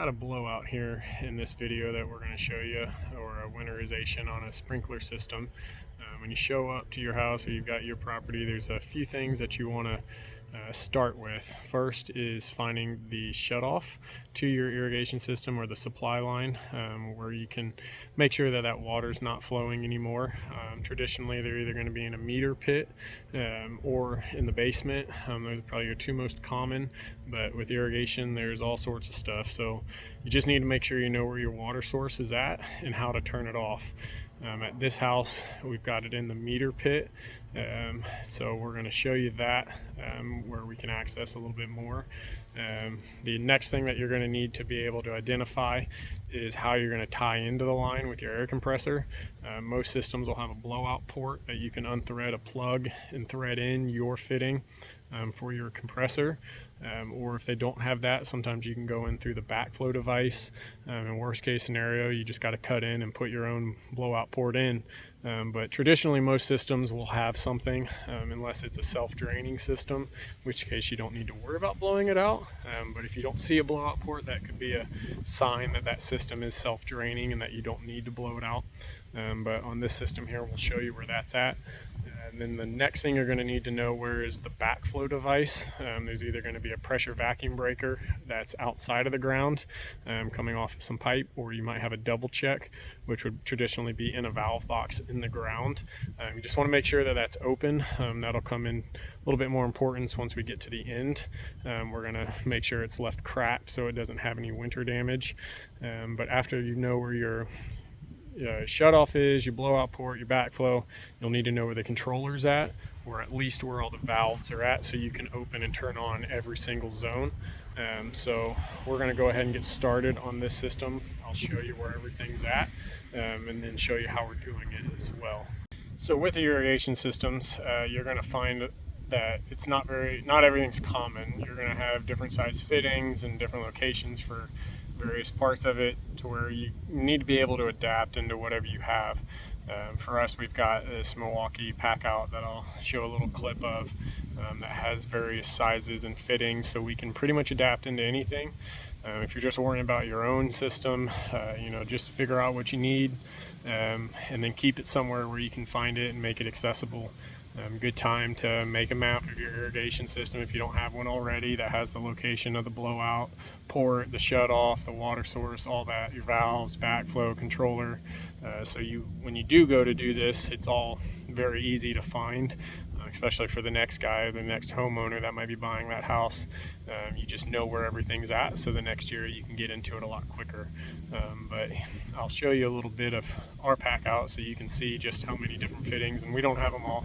got a blowout here in this video that we're going to show you, or a winterization on a sprinkler system. When you show up to your house or you've got your property, there's a few things that you want to start with. First is finding the shutoff to your irrigation system or the supply line, where you can make sure that that water's not flowing anymore. Traditionally, they're either going to be in a meter pit or in the basement. Those are probably your two most common, but with irrigation, there's all sorts of stuff. So you just need to make sure you know where your water source is at and how to turn it off. At this house, we've got it in the meter pit, so we're going to show you that, where we can access a little bit more. The next thing that you're going to need to be able to identify is how you're going to tie into the line with your air compressor. Most systems will have a blowout port that you can unthread a plug and thread in your fitting for your compressor. Or if they don't have that, sometimes you can go in through the backflow device. In worst case scenario, you just got to cut in and put your own blowout port in. But traditionally, most systems will have something, unless it's a self-draining system, in which case you don't need to worry about blowing it out. But if you don't see a blowout port, that could be a sign that that system is self-draining and that you don't need to blow it out. But on this system here, we'll show you where that's at. And then the next thing you're going to need to know where is the backflow device. There's either going to be a pressure vacuum breaker that's outside of the ground, coming off of some pipe, or you might have a double check, which would traditionally be in a valve box in the ground. You just want to make sure that that's open. That'll come in a little bit more importance once we get to the end. We're going to make sure it's left cracked so it doesn't have any winter damage. But after you know where your shutoff is, your blowout port, your backflow, you'll need to know where the controller's at, or at least where all the valves are at, so you can open and turn on every single zone. So we're going to go ahead and get started on this system. I'll show you where everything's at, and then show you how we're doing it as well. So with the irrigation systems, you're going to find that it's not everything's common. You're going to have different size fittings and different locations for various parts of it, to where you need to be able to adapt into whatever you have. For us, we've got this Milwaukee pack out that I'll show a little clip of, that has various sizes and fittings, so we can pretty much adapt into anything. If you're just worrying about your own system, just figure out what you need, and then keep it somewhere where you can find it and make it accessible. Good time to make a map of your irrigation system if you don't have one already, that has the location of the blowout port, the shutoff, the water source, all that, your valves, backflow, controller. So when you do go to do this, it's all very easy to find, especially for the next guy, the next homeowner that might be buying that house. You just know where everything's at, so the next year you can get into it a lot quicker. But I'll show you a little bit of our pack out so you can see just how many different fittings, and we don't have them all.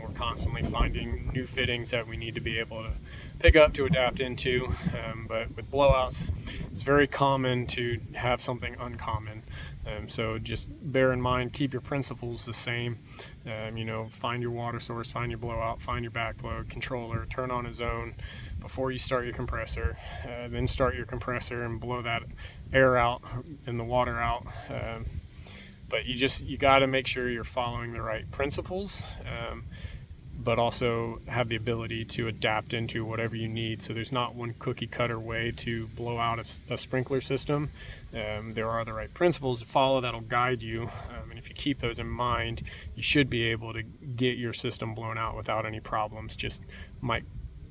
We're constantly finding new fittings that we need to be able to pick up to adapt into. But with blowouts, it's very common to have something uncommon. So just bear in mind, keep your principles the same. Find your water source, find your blowout, find your backflow, controller, turn on a zone before you start your compressor, then start your compressor and blow that air out and the water out. But you got to make sure you're following the right principles, but also have the ability to adapt into whatever you need. So there's not one cookie cutter way to blow out a sprinkler system. There are the right principles to follow that'll guide you, and if you keep those in mind, you should be able to get your system blown out without any problems. Just might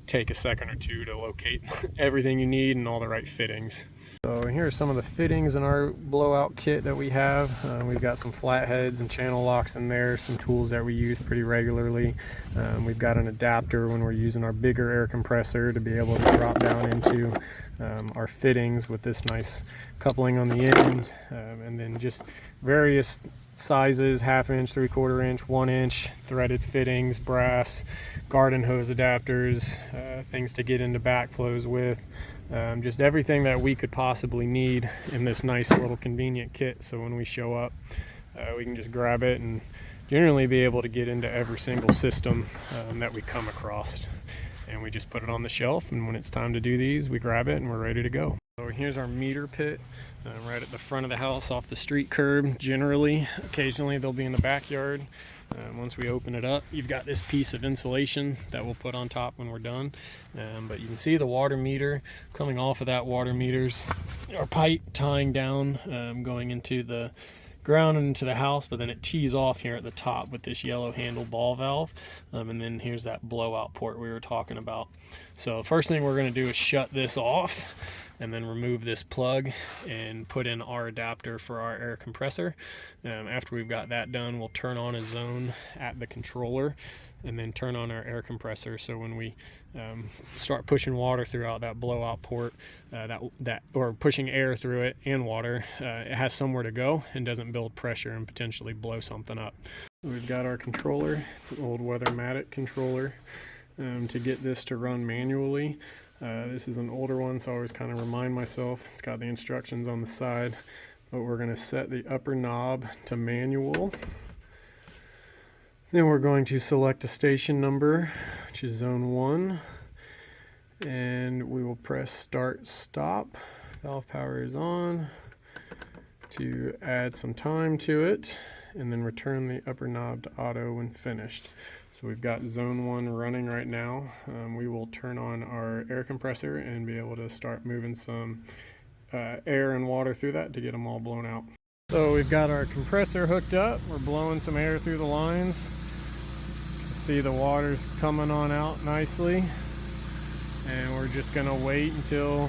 take a second or two to locate everything you need and all the right fittings. So here are some of the fittings in our blowout kit that we have. We've got some flatheads and channel locks in there, some tools that we use pretty regularly. We've got an adapter when we're using our bigger air compressor to be able to drop down into our fittings with this nice coupling on the end, and then just various sizes, 1/2 inch, 3/4 inch, 1 inch threaded fittings, brass, garden hose adapters, things to get into backflows with, just everything that we could possibly need in this nice little convenient kit. So when we show up, we can just grab it and generally be able to get into every single system that we come across. And we just put it on the shelf, and when it's time to do these, we grab it and we're ready to go. So here's our meter pit, right at the front of the house off the street curb. Generally, occasionally they'll be in the backyard. Once we open it up, you've got this piece of insulation that we'll put on top when we're done. But you can see the water meter coming off of that water meter's our pipe tying down, going into the ground and into the house, but then it tees off here at the top with this yellow handle ball valve, and then here's that blowout port we were talking about. So first thing we're going to do is shut this off and then remove this plug and put in our adapter for our air compressor. After we've got that done, we'll turn on a zone at the controller and then turn on our air compressor, so when we start pushing water throughout that blowout port, or pushing air through it and water, it has somewhere to go and doesn't build pressure and potentially blow something up. We've got our controller. It's an old Weathermatic controller. To get this to run manually, this is an older one, so I always kind of remind myself. It's got the instructions on the side, but we're going to set the upper knob to manual. Then we're going to select a station number, which is zone 1, and we will press start stop. Valve power is on to add some time to it, and then return the upper knob to auto when finished. So we've got zone 1 running right now. We will turn on our air compressor and be able to start moving some air and water through that to get them all blown out. So we've got our compressor hooked up. We're blowing some air through the lines. See the water's coming on out nicely, and we're just gonna wait until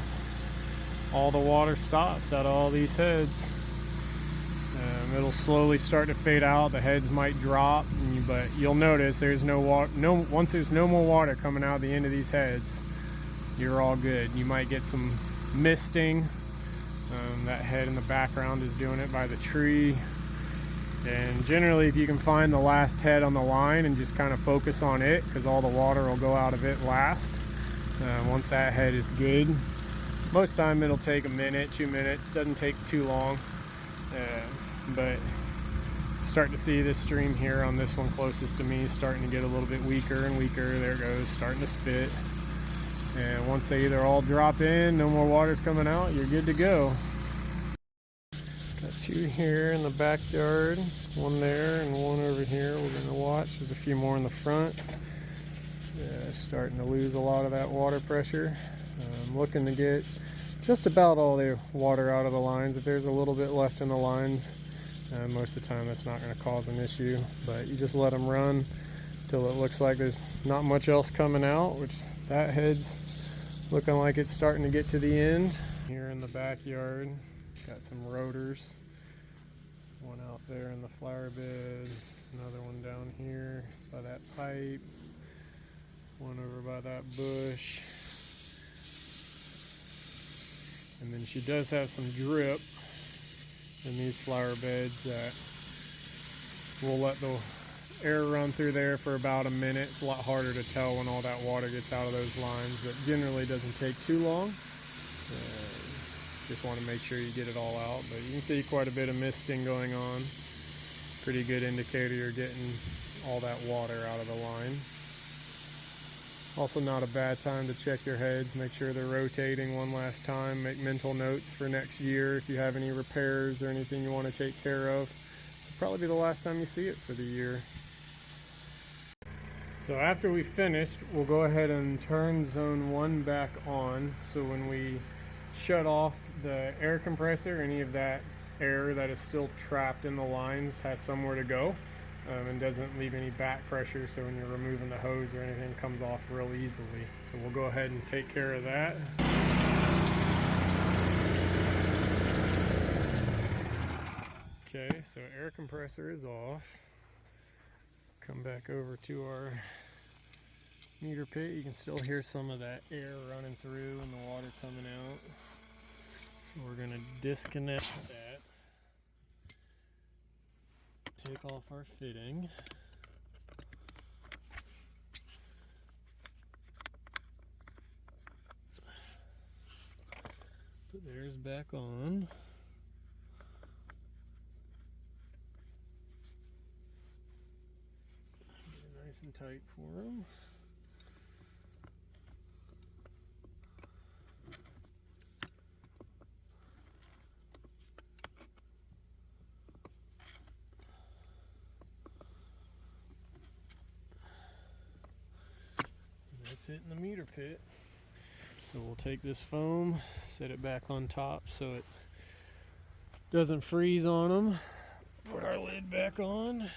all the water stops out of all these heads. It'll slowly start to fade out. The heads might drop, but you'll notice there's no water. Once there's no more water coming out of the end of these heads, you're all good. You might get some misting. That head in the background is doing it by the tree. And generally, if you can find the last head on the line and just kind of focus on it, because all the water will go out of it last. Once that head is good, most time it'll take a minute, 2 minutes. Doesn't take too long. But start to see this stream here on this one closest to me starting to get a little bit weaker and weaker. There it goes, starting to spit. And once they either all drop in, no more water's coming out, you're good to go. Got 2 here in the backyard, 1 there and 1 over here. We're going to watch. There's a few more in the front. Starting to lose a lot of that water pressure. I'm looking to get just about all the water out of the lines. If there's a little bit left in the lines, most of the time that's not going to cause an issue. But you just let them run till it looks like there's not much else coming out, which that head's looking like it's starting to get to the end. Here in the backyard, got some rotors. 1 out there in the flower bed, another one down here by that pipe, 1 over by that bush. And then she does have some drip in these flower beds that we'll let the air run through there for about a minute. It's a lot harder to tell when all that water gets out of those lines, but generally doesn't take too long. Just want to make sure you get it all out, but you can see quite a bit of misting going on. Pretty good indicator you're getting all that water out of the line. Also not a bad time to check your heads, make sure they're rotating one last time, make mental notes for next year if you have any repairs or anything you want to take care of. This will probably be the last time you see it for the year. So after we finished, we'll go ahead and turn zone 1 back on, so when we shut off the air compressor, any of that air that is still trapped in the lines has somewhere to go, and doesn't leave any back pressure, so when you're removing the hose or anything, it comes off real easily. So we'll go ahead and take care of that. Okay, so air compressor is off. Come back over to our meter pit. You can still hear some of that air running through and the water coming out. So we're going to disconnect that. Take off our fitting. Put theirs back on. Get it nice and tight for them. sit in the meter pit. So we'll take this foam, set it back on top so it doesn't freeze on them. Put our lid back on.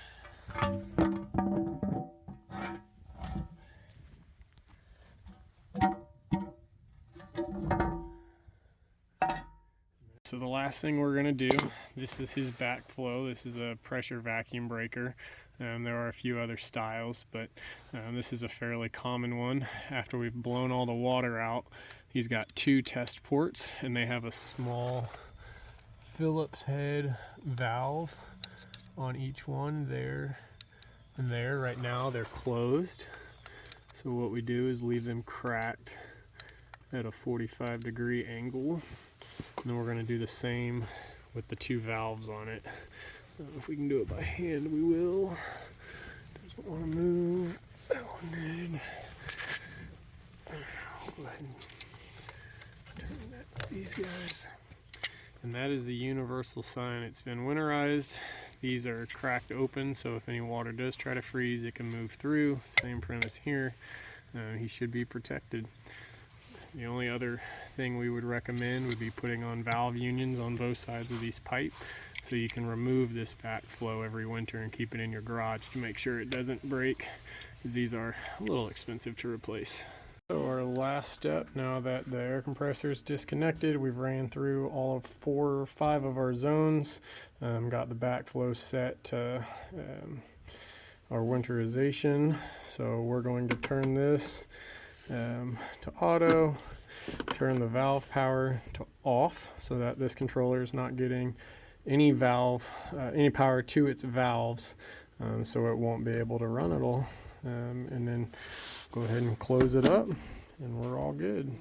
So the last thing we're going to do, this is his backflow. This is a pressure vacuum breaker. There are a few other styles, but this is a fairly common one. After we've blown all the water out, he's got 2 test ports, and they have a small Phillips head valve on each one, there and there. Right now they're closed. So what we do is leave them cracked at a 45-degree angle. And then we're going to do the same with the 2 valves on it. If we can do it by hand, we will. Doesn't want to move. That one did. I'll go ahead and turn that, these guys. And that is the universal sign. It's been winterized. These are cracked open, so if any water does try to freeze, it can move through. Same premise here. He should be protected. The only other thing we would recommend would be putting on valve unions on both sides of these pipe, so you can remove this backflow every winter and keep it in your garage to make sure it doesn't break, because these are a little expensive to replace. So our last step, now that the air compressor is disconnected, we've ran through all of 4 or 5 of our zones, got the backflow set to our winterization. So we're going to turn this to auto, turn the valve power to off so that this controller is not getting any power to its valves, so it won't be able to run at all. And then go ahead and close it up, and we're all good.